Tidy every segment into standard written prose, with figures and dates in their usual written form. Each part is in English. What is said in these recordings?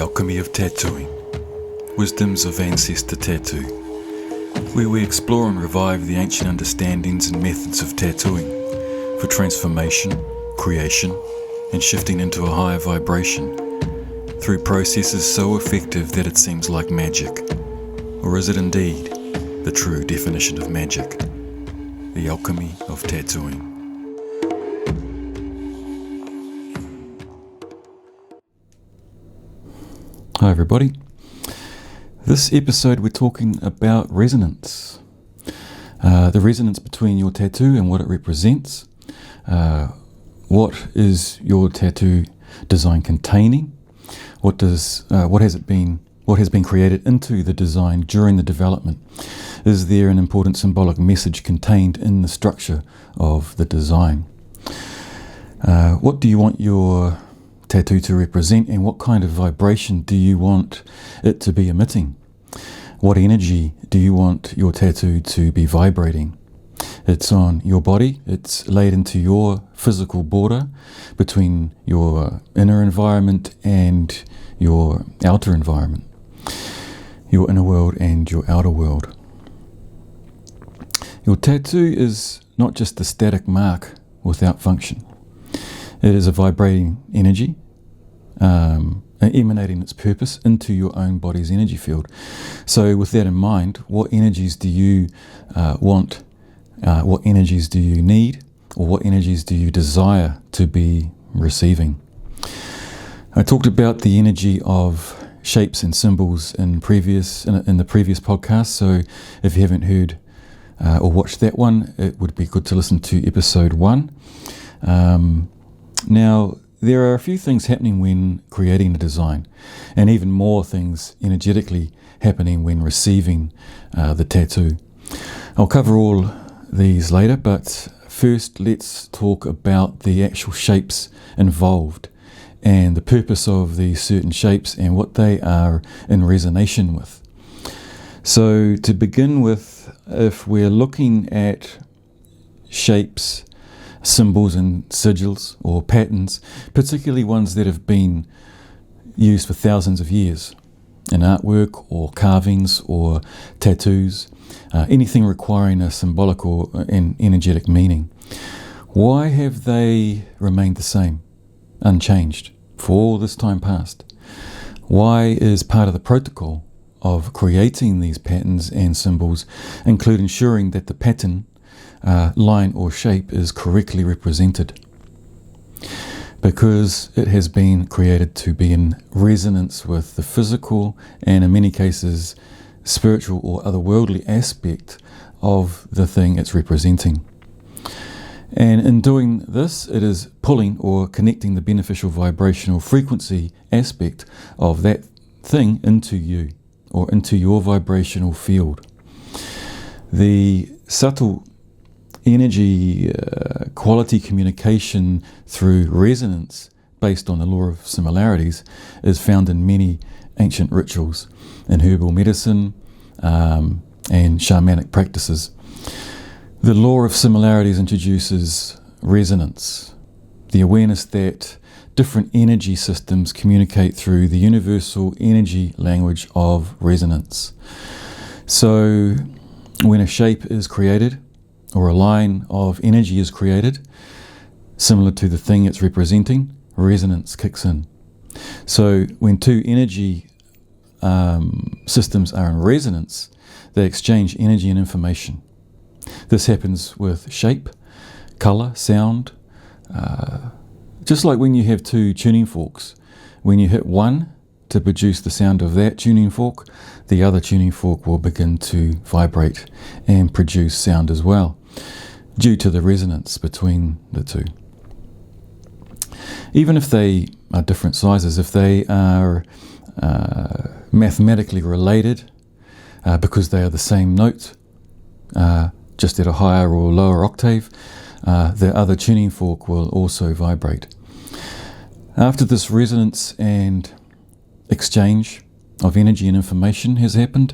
Alchemy of Tattooing, Wisdoms of Ancestor Tattoo, where we explore and revive the ancient understandings and methods of tattooing for transformation, creation, and shifting into a higher vibration through processes so effective that it seems like magic. Or is it indeed the true definition of magic? The Alchemy of Tattooing. Hi everybody. This episode we're talking about resonance. The resonance between your tattoo and what it represents. What is your tattoo design containing? What has been created into the design during the development? Is there an important symbolic message contained in the structure of the design? What do you want your tattoo to represent, and what kind of vibration do you want it to be emitting? What energy do you want your tattoo to be vibrating? It's on your body, it's laid into your physical border between your inner environment and your outer environment, your inner world and your outer world. Your tattoo is not just a static mark without function. It is a vibrating energy, emanating its purpose into your own body's energy field. So with that in mind, what energies do you want? What energies do you need? Or what energies do you desire to be receiving? I talked about the energy of shapes and symbols in the previous podcast. So if you haven't heard or watched that one, it would be good to listen to episode 1. Now, there are a few things happening when creating a design, and even more things energetically happening when receiving the tattoo. I'll cover all these later, but first let's talk about the actual shapes involved and the purpose of these certain shapes and what they are in resonation with. So to begin with, if we're looking at shapes, symbols and sigils or patterns, particularly ones that have been used for thousands of years in artwork or carvings or tattoos, anything requiring a symbolic or an energetic meaning. Why have they remained the same, unchanged, for all this time past? Why is part of the protocol of creating these patterns and symbols include ensuring that the pattern, line or shape is correctly represented? Because it has been created to be in resonance with the physical and in many cases spiritual or otherworldly aspect of the thing it's representing. And in doing this, it is pulling or connecting the beneficial vibrational frequency aspect of that thing into you or into your vibrational field. The subtle energy quality communication through resonance based on the law of similarities is found in many ancient rituals in herbal medicine and shamanic practices. The law of similarities introduces resonance, the awareness that different energy systems communicate through the universal energy language of resonance. So when a shape is created or a line of energy is created, similar to the thing it's representing, resonance kicks in. So when two energy systems are in resonance, they exchange energy and information. This happens with shape, color, sound, just like when you have two tuning forks. When you hit one to produce the sound of that tuning fork, the other tuning fork will begin to vibrate and produce sound as well, due to the resonance between the two. Even if they are different sizes, if they are mathematically related because they are the same note, just at a higher or lower octave, the other tuning fork will also vibrate. After this resonance and exchange of energy and information has happened,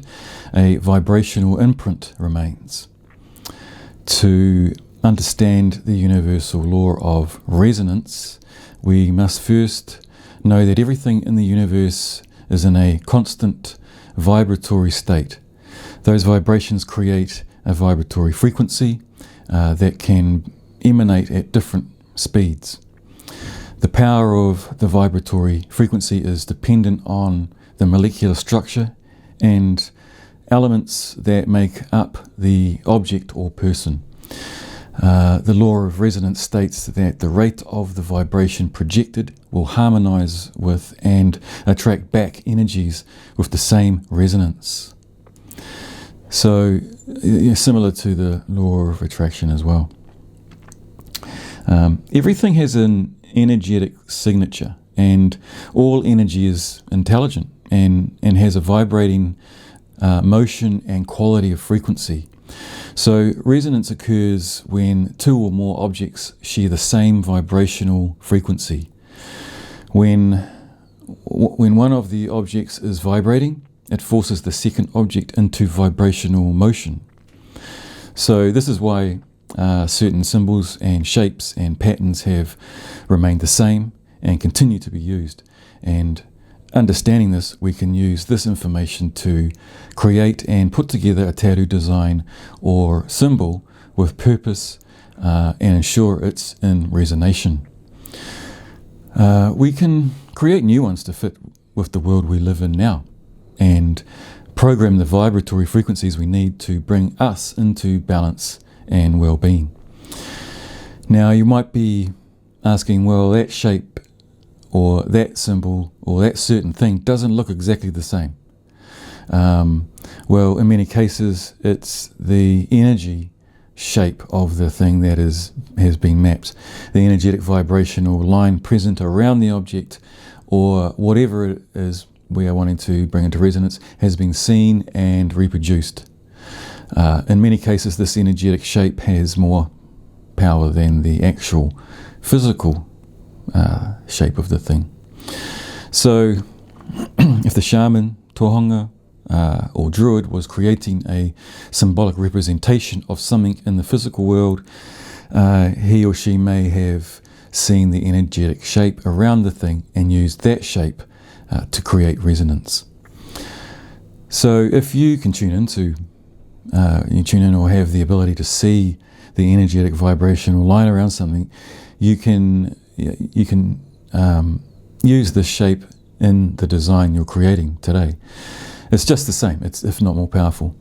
a vibrational imprint remains. To understand the universal law of resonance, we must first know that everything in the universe is in a constant vibratory state. Those vibrations create a vibratory frequency that can emanate at different speeds. The power of the vibratory frequency is dependent on the molecular structure and elements that make up the object or person. The law of resonance states that the rate of the vibration projected will harmonize with and attract back energies with the same resonance. So, similar to the law of attraction as well. Everything has an energetic signature, and all energy is intelligent and has a vibrating motion and quality of frequency. So resonance occurs when two or more objects share the same vibrational frequency. When one of the objects is vibrating, it forces the second object into vibrational motion. So this is why certain symbols and shapes and patterns have remained the same and continue to be used. And understanding this, we can use this information to create and put together a tattoo design or symbol with purpose and ensure it's in resonation. We can create new ones to fit with the world we live in now and program the vibratory frequencies we need to bring us into balance and well-being. Now, you might be asking, well, that shape or that symbol or that certain thing doesn't look exactly the same. Well, in many cases, it's the energy shape of the thing that has been mapped. The energetic vibrational line present around the object or whatever it is we are wanting to bring into resonance has been seen and reproduced. In many cases, this energetic shape has more power than the actual physical shape of the thing. So if the shaman, tohunga, or druid was creating a symbolic representation of something in the physical world, he or she may have seen the energetic shape around the thing and used that shape to create resonance. So if you can tune in or have the ability to see the energetic vibrational line around something, you can use this shape in the design you're creating today. It's just the same, it's if not more powerful.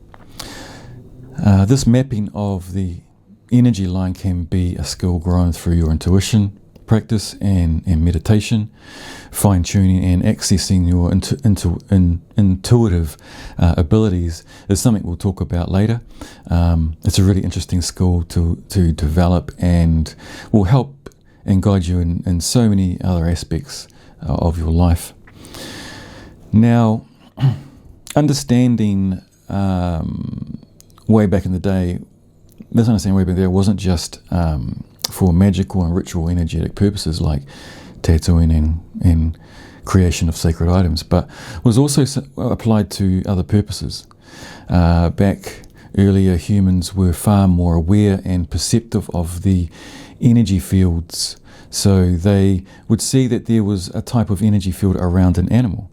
This mapping of the energy line can be a skill grown through your intuition practice and meditation, fine-tuning and accessing your intuitive abilities is something we'll talk about later. It's a really interesting skill to develop and will help and guide you in so many other aspects of your life. Now, understanding way back in the day, this understanding way back there wasn't just for magical and ritual energetic purposes like tattooing and creation of sacred items, but was also applied to other purposes. Back earlier, humans were far more aware and perceptive of the energy fields, so they would see that there was a type of energy field around an animal.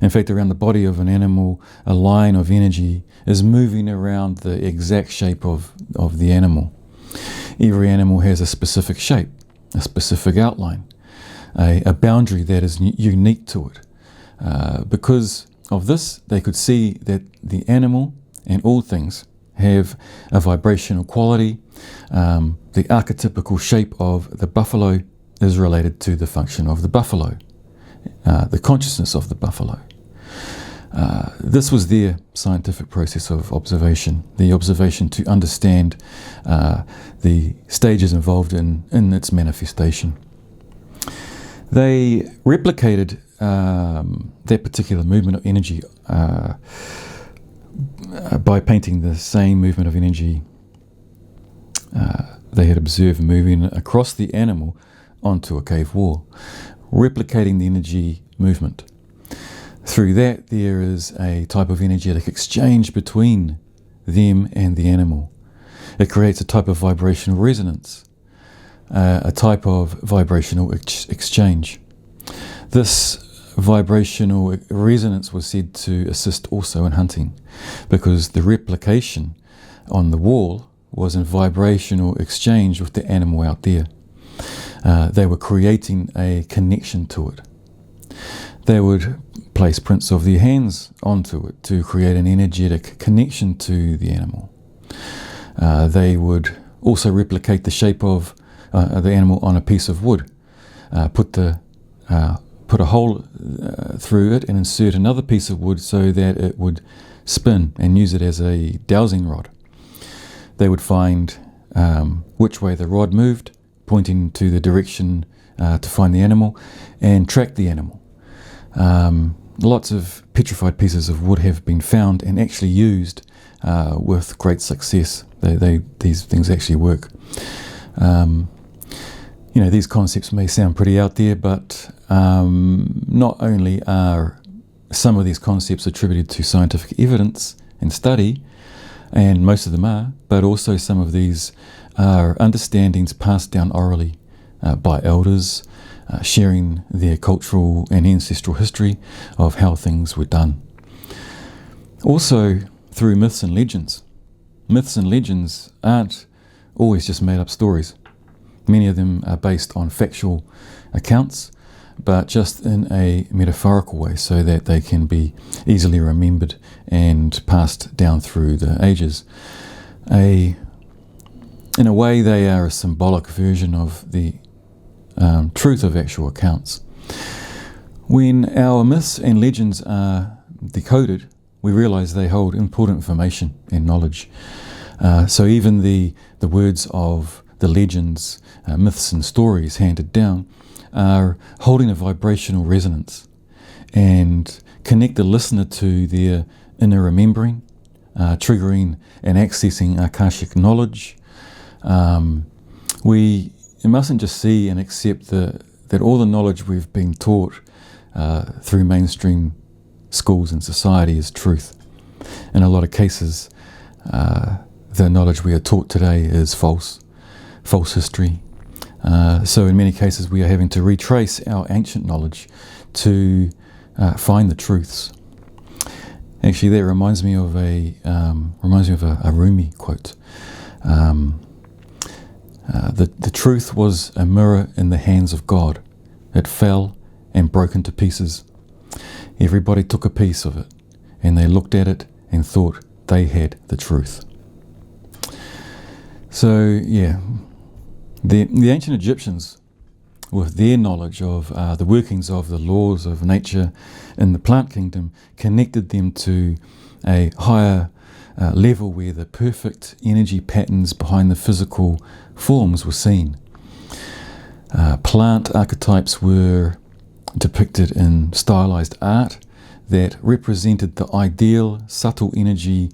In fact, around the body of an animal, a line of energy is moving around the exact shape of the animal. Every animal has a specific shape, a specific outline, a boundary that is unique to it. Because of this, they could see that the animal and all things have a vibrational quality. The archetypical shape of the buffalo is related to the function of the buffalo, the consciousness of the buffalo. This was their scientific process of observation, the observation to understand the stages involved in its manifestation. They replicated that particular movement of energy by painting the same movement of energy they had observed moving across the animal onto a cave wall, replicating the energy movement. Through that, there is a type of energetic exchange between them and the animal. It creates a type of vibrational resonance, a type of vibrational exchange. This vibrational resonance was said to assist also in hunting, because the replication on the wall was in vibrational exchange with the animal out there. They were creating a connection to it. They would place prints of their hands onto it to create an energetic connection to the animal. They would also replicate the shape of the animal on a piece of wood, put a hole through it and insert another piece of wood so that it would spin and use it as a dowsing rod. They would find which way the rod moved, pointing to the direction to find the animal, and track the animal. Lots of petrified pieces of wood have been found and actually used with great success. These things actually work. These concepts may sound pretty out there, but not only are some of these concepts attributed to scientific evidence and study, and most of them are, but also some of these are understandings passed down orally by elders, sharing their cultural and ancestral history of how things were done. Also through myths and legends. Myths and legends aren't always just made up stories. Many of them are based on factual accounts, but just in a metaphorical way so that they can be easily remembered and passed down through the ages. In a way, they are a symbolic version of the truth of actual accounts. When our myths and legends are decoded, we realize they hold important information and knowledge. So even the words of the legends, myths and stories handed down are holding a vibrational resonance and connect the listener to their inner remembering, triggering and accessing Akashic knowledge. We mustn't just see and accept that all the knowledge we've been taught through mainstream schools and society is truth. In a lot of cases, the knowledge we are taught today is false history. So in many cases we are having to retrace our ancient knowledge to find the truths. Actually, that reminds me of a Rumi quote. The truth was a mirror in the hands of God. It fell and broke into pieces. Everybody took a piece of it, and they looked at it and thought they had the truth. So, yeah, the ancient Egyptians, with their knowledge of the workings of the laws of nature in the plant kingdom, connected them to a higher level where the perfect energy patterns behind the physical forms were seen. Plant archetypes were depicted in stylized art that represented the ideal subtle energy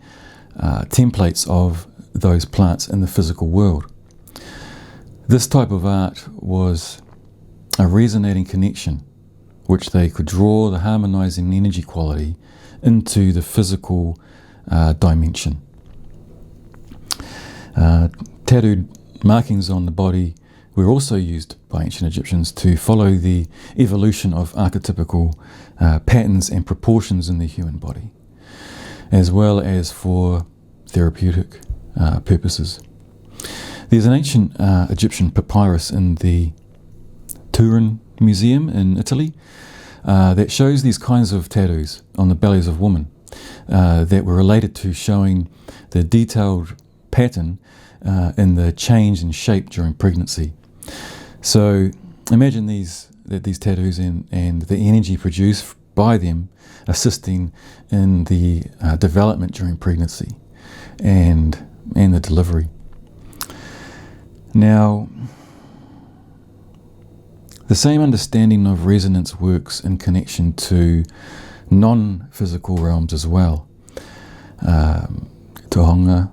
templates of those plants in the physical world. This type of art was a resonating connection which they could draw the harmonizing energy quality into the physical dimension. Tattooed markings on the body were also used by ancient Egyptians to follow the evolution of archetypical patterns and proportions in the human body, as well as for therapeutic purposes. There's an ancient Egyptian papyrus in the Turin Museum in Italy that shows these kinds of tattoos on the bellies of women that were related to showing the detailed pattern in the change in shape during pregnancy. So imagine these tattoos and the energy produced by them assisting in the development during pregnancy and the delivery. Now, the same understanding of resonance works in connection to non-physical realms as well. Tohunga,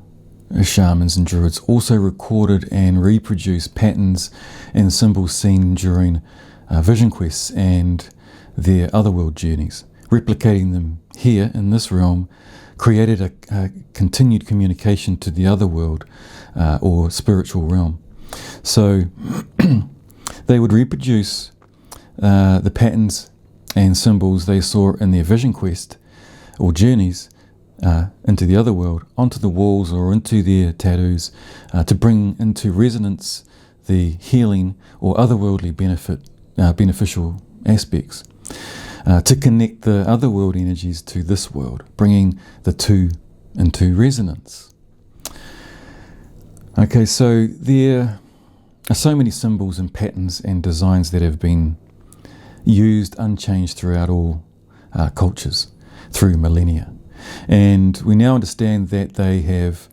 shamans and druids also recorded and reproduced patterns and symbols seen during vision quests and their otherworld journeys. Replicating them here in this realm created a continued communication to the otherworld or spiritual realm. So they would reproduce the patterns and symbols they saw in their vision quest or journeys into the other world, onto the walls or into their tattoos, to bring into resonance the healing or otherworldly beneficial aspects, to connect the otherworld energies to this world, bringing the two into resonance. Okay, so there are so many symbols and patterns and designs that have been used unchanged throughout all cultures through millennia. And we now understand that they have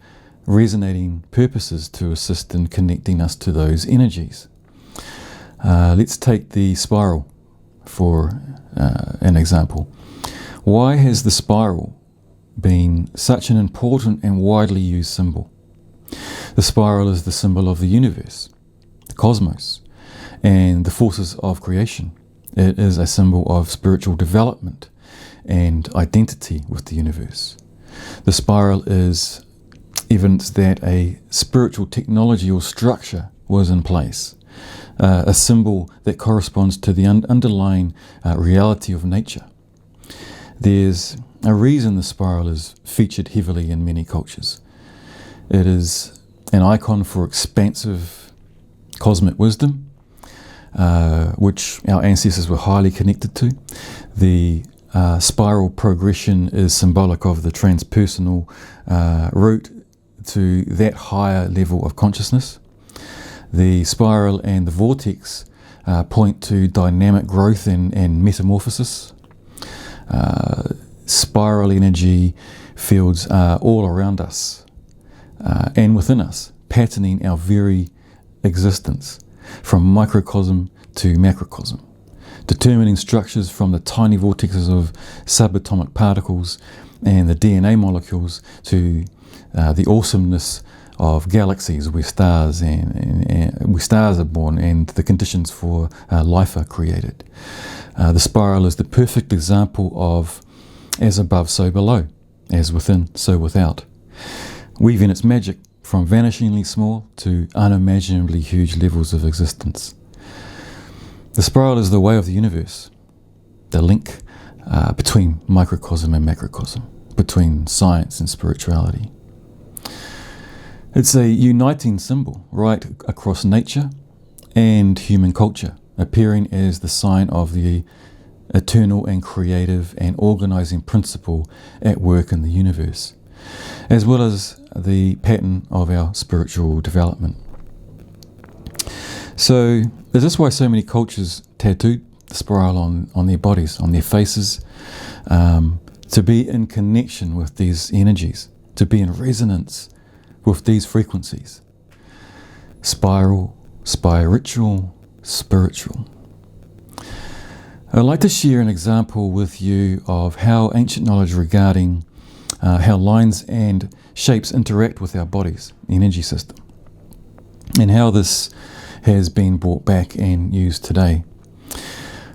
resonating purposes to assist in connecting us to those energies. Let's take the spiral for an example. Why has the spiral been such an important and widely used symbol? The spiral is the symbol of the universe, the cosmos, and the forces of creation. It is a symbol of spiritual development and identity with the universe. The spiral is evidence that a spiritual technology or structure was in place, a symbol that corresponds to the underlying reality of nature. There's a reason the spiral is featured heavily in many cultures. It is an icon for expansive cosmic wisdom, which our ancestors were highly connected to. The spiral progression is symbolic of the transpersonal route to that higher level of consciousness. The spiral and the vortex point to dynamic growth and metamorphosis. Spiral energy fields are all around us and within us, patterning our very existence from microcosm to macrocosm, determining structures from the tiny vortexes of subatomic particles and the DNA molecules to the awesomeness of galaxies where stars where stars are born and the conditions for life are created. The spiral is the perfect example of as above, so below, as within, so without, weaving its magic from vanishingly small to unimaginably huge levels of existence. The spiral is the way of the universe, the link between microcosm and macrocosm, between science and spirituality. It's a uniting symbol right across nature and human culture, appearing as the sign of the eternal and creative and organizing principle at work in the universe, as well as the pattern of our spiritual development. So, is this why so many cultures tattooed the spiral on their bodies, on their faces, to be in connection with these energies, to be in resonance with these frequencies? Spiral, spiritual, spiritual. I'd like to share an example with you of how ancient knowledge regarding how lines and shapes interact with our body's energy system, and how this has been brought back and used today.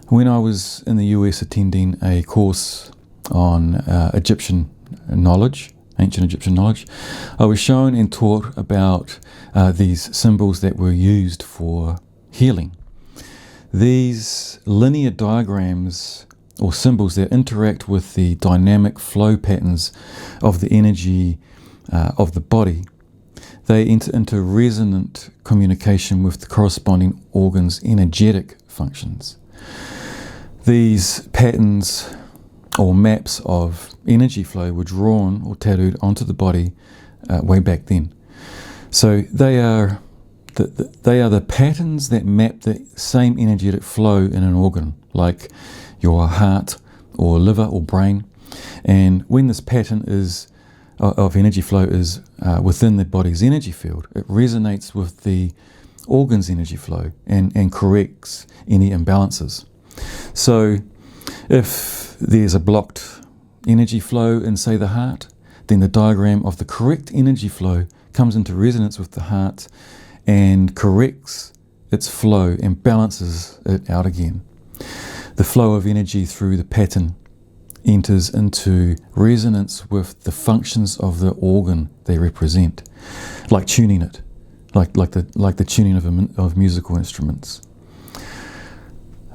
When I was in the US attending a course on Egyptian knowledge, ancient Egyptian knowledge, I was shown and taught about these symbols that were used for healing. These linear diagrams or symbols that interact with the dynamic flow patterns of the energy of the body, they enter into resonant communication with the corresponding organs' energetic functions. These patterns or maps of energy flow were drawn or tattooed onto the body way back then. So they are the patterns that map the same energetic flow in an organ, like your heart or liver or brain. And when this pattern of energy flow is within the body's energy field, it resonates with the organ's energy flow and corrects any imbalances. So if there's a blocked energy flow in, say, the heart, then the diagram of the correct energy flow comes into resonance with the heart and corrects its flow and balances it out again. The flow of energy through the pattern enters into resonance with the functions of the organ they represent, like tuning it, like the tuning of musical instruments.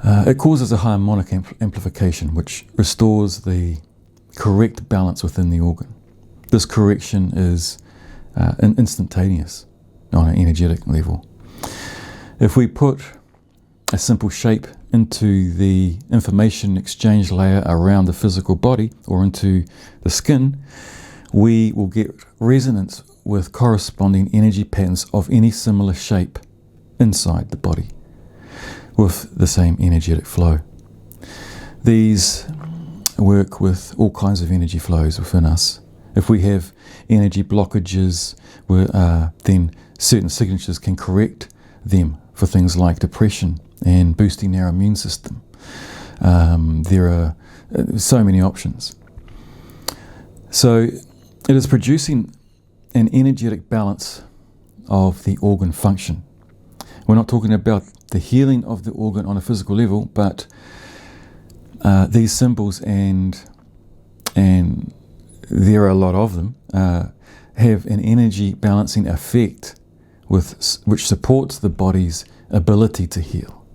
It causes a harmonic amplification, which restores the correct balance within the organ. This correction is instantaneous on an energetic level. If we put a simple shape into the information exchange layer around the physical body or into the skin, we will get resonance with corresponding energy patterns of any similar shape inside the body with the same energetic flow. These work with all kinds of energy flows within us. If we have energy blockages, then certain signatures can correct them for things like depression and boosting our immune system. There are so many options. So it is producing an energetic balance of the organ function. We're not talking about the healing of the organ on a physical level, but these symbols, and there are a lot of them, have an energy balancing effect which supports the body's ability to heal.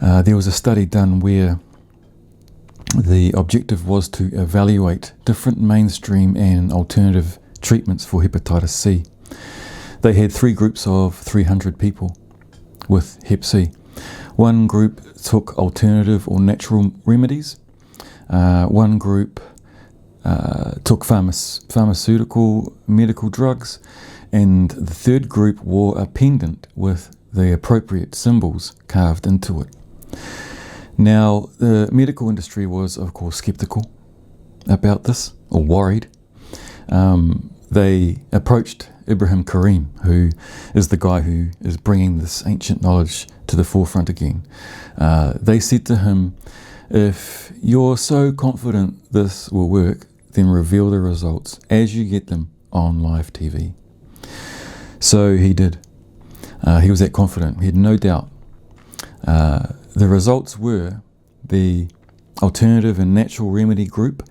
There was a study done where the objective was to evaluate different mainstream and alternative treatments for hepatitis C. They had 3 groups of 300 people with Hep C. One group took alternative or natural remedies. One group took pharmaceutical medical drugs, and the third group wore a pendant with the appropriate symbols carved into it. Now, the medical industry was, of course, skeptical about this, or worried. They approached Ibrahim Karim, who is the guy who is bringing this ancient knowledge to the forefront again. They said to him, if you're so confident this will work, then reveal the results as you get them on live TV. So he did. He was that confident. He had no doubt. The results were the alternative and natural remedy group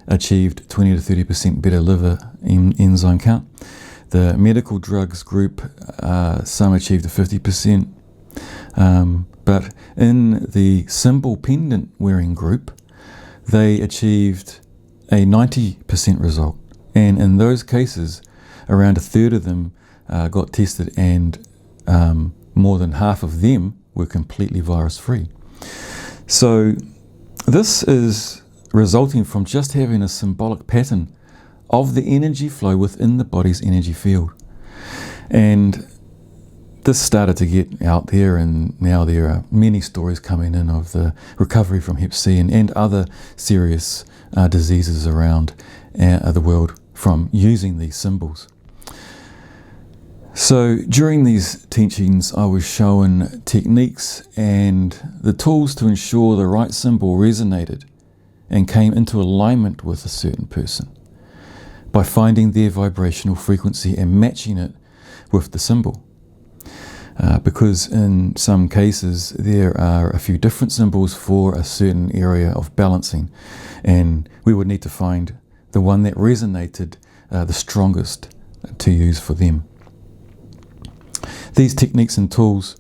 achieved 20 to 30% better liver enzyme count. The medical drugs group, some achieved a 50%. But in the symbol pendant wearing group, they achieved a 90% result. And in those cases, around a third of them got tested, and more than half of them were completely virus-free. So this is resulting from just having a symbolic pattern of the energy flow within the body's energy field. And this started to get out there, and now there are many stories coming in of the recovery from Hep C and other serious diseases around the world from using these symbols. So during these teachings, I was shown techniques and the tools to ensure the right symbol resonated and came into alignment with a certain person by finding their vibrational frequency and matching it with the symbol. Because in some cases there are a few different symbols for a certain area of balancing, and we would need to find the one that resonated the strongest to use for them. These techniques and tools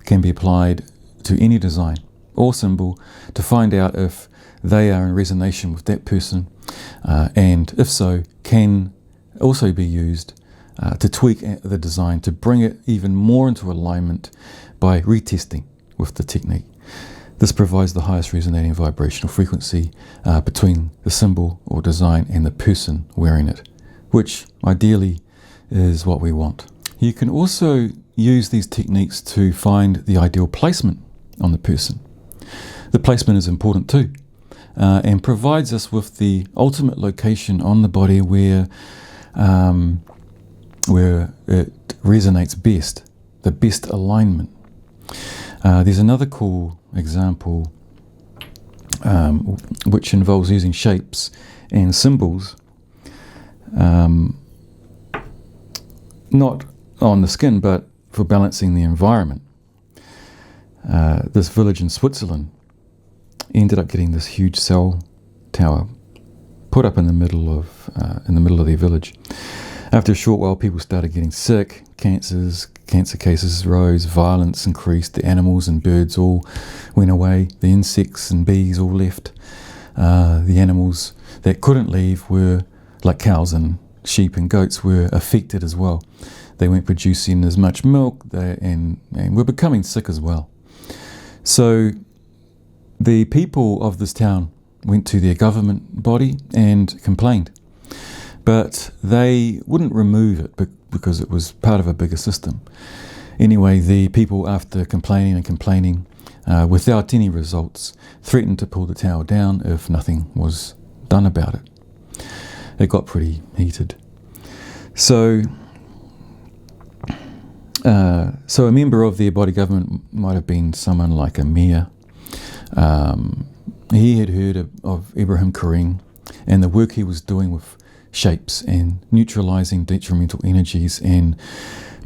can be applied to any design or symbol to find out if they are in resonance with that person, and if so, can also be used to tweak the design to bring it even more into alignment by retesting with the technique. This provides the highest resonating vibrational frequency between the symbol or design and the person wearing it, which ideally is what we want. You can also use these techniques to find the ideal placement on the person. The placement is important too, and provides us with the ultimate location on the body where it resonates best, the best alignment. There's another cool example which involves using shapes and symbols, not on the skin but for balancing the environment. This village in Switzerland ended up getting this huge cell tower put up in the middle of their village. After a short while, people started getting sick, cancer cases rose, violence increased, the animals and birds all went away, the insects and bees all left. The animals that couldn't leave were, like cows and sheep and goats, were affected as well. They weren't producing as much milk and were becoming sick as well. So the people of this town went to their government body and complained. But they wouldn't remove it because it was part of a bigger system. Anyway, the people, after complaining, without any results, threatened to pull the tower down if nothing was done about it. It got pretty heated. So a member of their body government might have been someone like a mayor. He had heard of Ibrahim Karim and the work he was doing with shapes and neutralizing detrimental energies and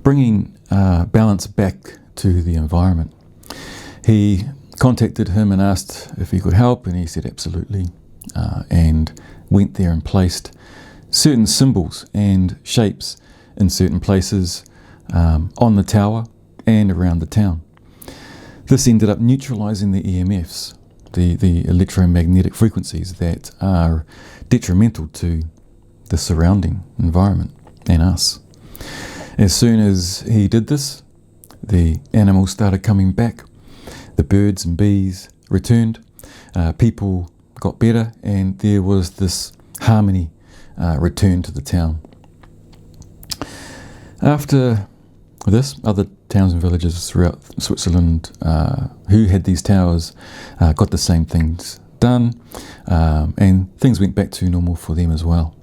bringing balance back to the environment. He contacted him and asked if he could help, and he said absolutely, and went there and placed certain symbols and shapes in certain places on the tower and around the town. This ended up neutralizing the EMFs, the electromagnetic frequencies that are detrimental to the surrounding environment and us. As soon as he did this, the animals started coming back. The birds and bees returned. People got better, and there was this harmony return to the town. After this, other towns and villages throughout Switzerland who had these towers got the same things done, and things went back to normal for them as well.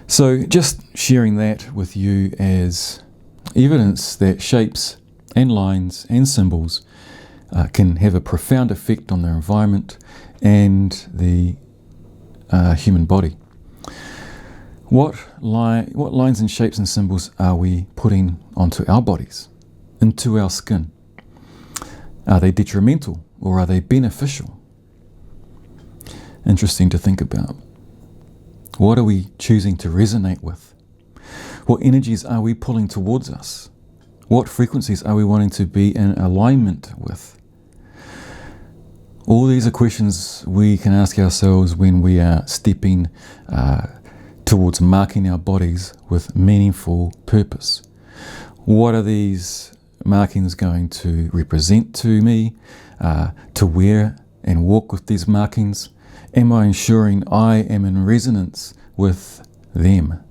So just sharing that with you as evidence that shapes and lines and symbols can have a profound effect on the environment and the human body. What lines and shapes and symbols are we putting onto our bodies, into our skin? Are they detrimental or are they beneficial? Interesting to think about. What are we choosing to resonate with? What energies are we pulling towards us? What frequencies are we wanting to be in alignment with? All these are questions we can ask ourselves when we are stepping towards marking our bodies with meaningful purpose. What are these markings going to represent to me? To wear and walk with these markings? Am I ensuring I am in resonance with them?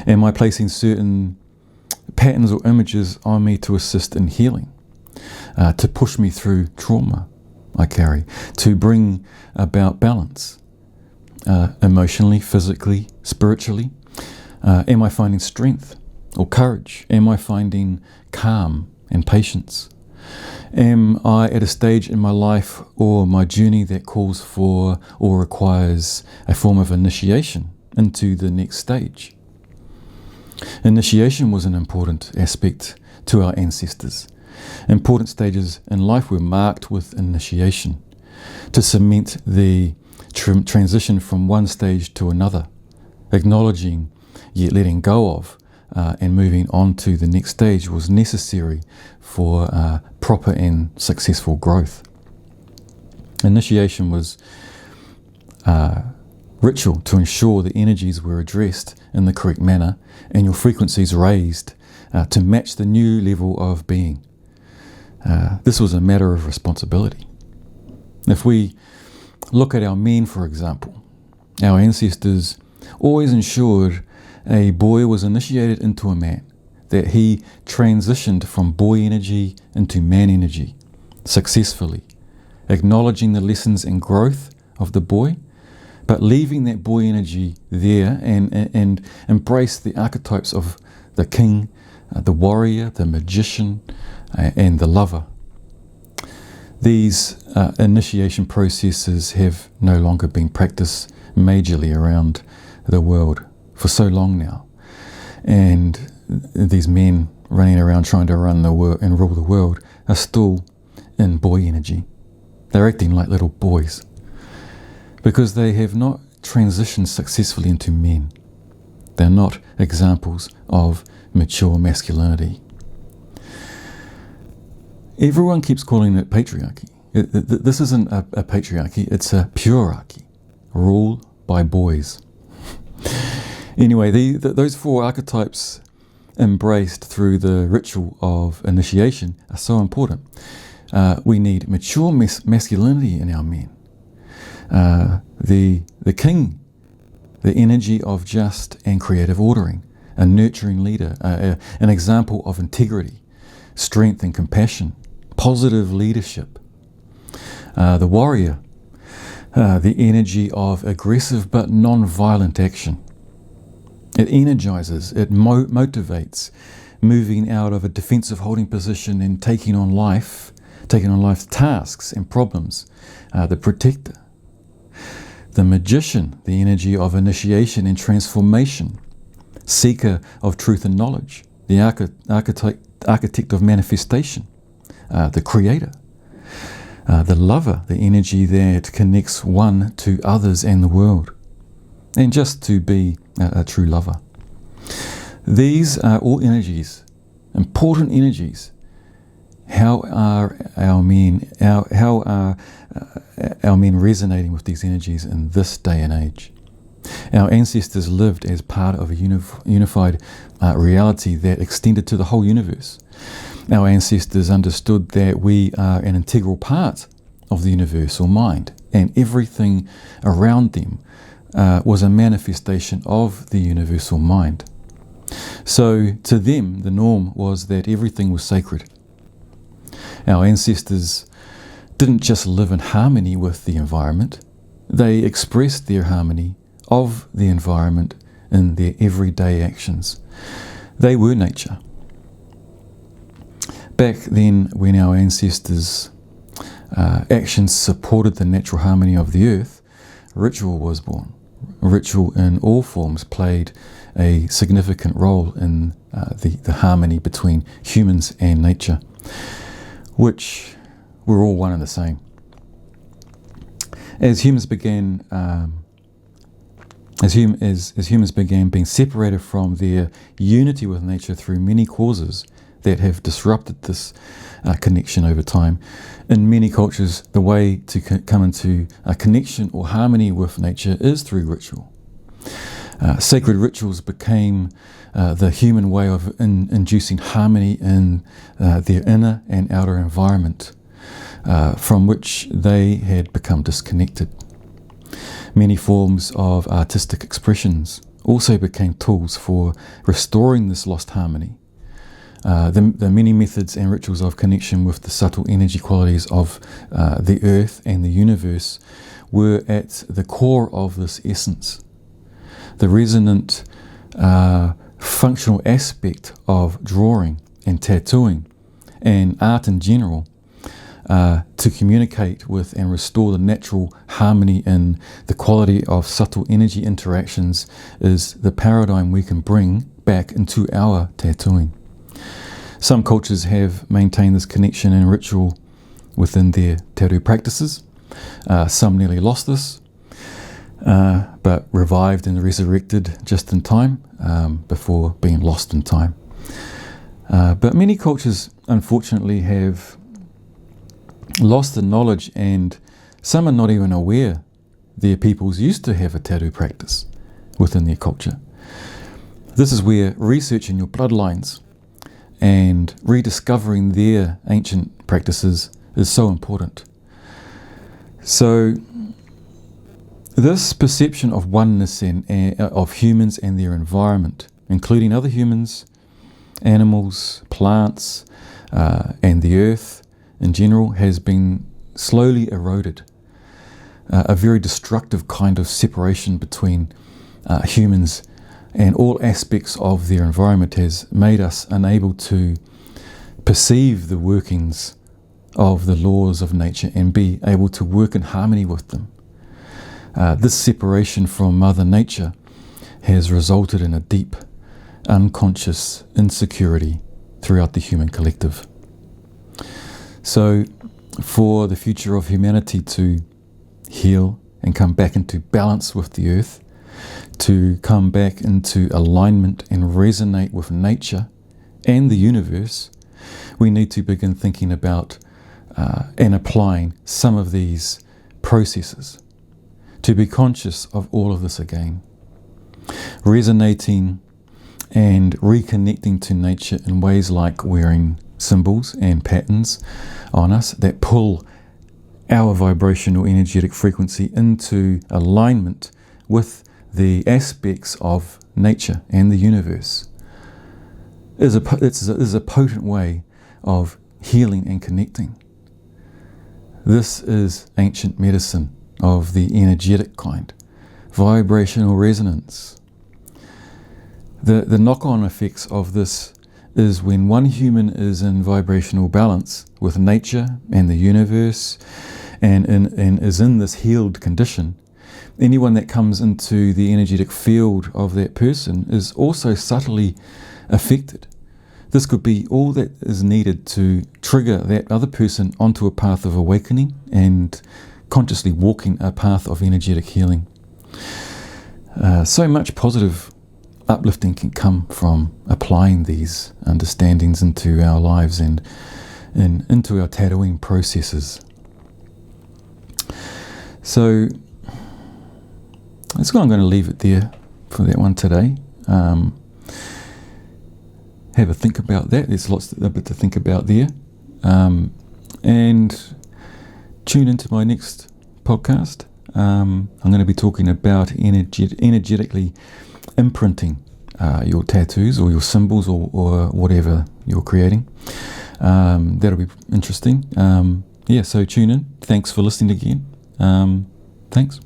Am I placing certain patterns or images on me to assist in healing? To push me through trauma I carry? To bring about balance? Emotionally, physically, spiritually? Am I finding strength or courage? Am I finding calm and patience? Am I at a stage in my life or my journey that calls for or requires a form of initiation into the next stage? Initiation was an important aspect to our ancestors. Important stages in life were marked with initiation to cement the transition from one stage to another, acknowledging yet letting go of and moving on to the next stage was necessary for proper and successful growth. Initiation was ritual to ensure the energies were addressed in the correct manner and your frequencies raised to match the new level of being. This was a matter of responsibility. If we look at our men, for example, our ancestors always ensured a boy was initiated into a man, that he transitioned from boy energy into man energy successfully, acknowledging the lessons and growth of the boy, but leaving that boy energy there and embrace the archetypes of the king, the warrior, the magician, and the lover. These initiation processes have no longer been practiced majorly around the world for so long now. And these men running around trying to run the world and rule the world are still in boy energy. They're acting like little boys because they have not transitioned successfully into men. They're not examples of mature masculinity. Everyone keeps calling it patriarchy. This isn't a patriarchy, it's a purearchy. Rule by boys. Anyway, those four archetypes embraced through the ritual of initiation are so important. We need mature masculinity in our men. The king, the energy of just and creative ordering, a nurturing leader, an example of integrity, strength and compassion, positive leadership. The warrior, the energy of aggressive but non-violent action. It energizes, it motivates, moving out of a defensive holding position and taking on life's tasks and problems. The protector. The magician, the energy of initiation and transformation. Seeker of truth and knowledge. The architect of manifestation. The creator. The lover, the energy that connects one to others and the world. And just to be a true lover. These are all energies, important energies. How are our men resonating with these energies in this day and age? Our ancestors lived as part of a unified reality that extended to the whole universe. Our ancestors understood that we are an integral part of the universal mind, and everything around them was a manifestation of the universal mind. So to them, the norm was that everything was sacred. Our ancestors didn't just live in harmony with the environment, they expressed their harmony of the environment in their everyday actions. They were nature. Back then, when our ancestors' actions supported the natural harmony of the earth, ritual was born. Ritual in all forms played a significant role in the harmony between humans and nature, which were all one and the same. As humans began being separated from their unity with nature through many causes that have disrupted this connection over time. In many cultures, the way to come into a connection or harmony with nature is through ritual. Sacred rituals became the human way of inducing harmony in their inner and outer environment, from which they had become disconnected. Many forms of artistic expressions also became tools for restoring this lost harmony. The many methods and rituals of connection with the subtle energy qualities of the earth and the universe were at the core of this essence. The resonant functional aspect of drawing and tattooing and art in general to communicate with and restore the natural harmony in the quality of subtle energy interactions is the paradigm we can bring back into our tattooing. Some cultures have maintained this connection and ritual within their tattoo practices. Some nearly lost this, but revived and resurrected just in time before being lost in time. But many cultures, unfortunately, have lost the knowledge, and some are not even aware their peoples used to have a tattoo practice within their culture. This is where researching your bloodlines and rediscovering their ancient practices is so important. So this perception of oneness and of humans and their environment, including other humans, animals, plants, and the earth in general, has been slowly eroded. A very destructive kind of separation between humans and all aspects of their environment has made us unable to perceive the workings of the laws of nature and be able to work in harmony with them. This separation from Mother Nature has resulted in a deep, unconscious insecurity throughout the human collective. So, for the future of humanity to heal and come back into balance with the earth, to come back into alignment and resonate with nature and the universe, we need to begin thinking about and applying some of these processes to be conscious of all of this again. Resonating and reconnecting to nature in ways like wearing symbols and patterns on us that pull our vibrational energetic frequency into alignment with the aspects of nature and the universe is a potent way of healing and connecting. This is ancient medicine of the energetic kind, vibrational resonance. The knock-on effects of this is when one human is in vibrational balance with nature and the universe and is in this healed condition, anyone that comes into the energetic field of that person is also subtly affected. This could be all that is needed to trigger that other person onto a path of awakening and consciously walking a path of energetic healing. So much positive uplifting can come from applying these understandings into our lives and into our tattooing processes. So that's why I'm going to leave it there for that one today. Have a think about that. There's a bit to think about there. And tune into my next podcast. I'm going to be talking about energetically imprinting your tattoos or your symbols or whatever you're creating. That'll be interesting. So tune in. Thanks for listening again. Thanks.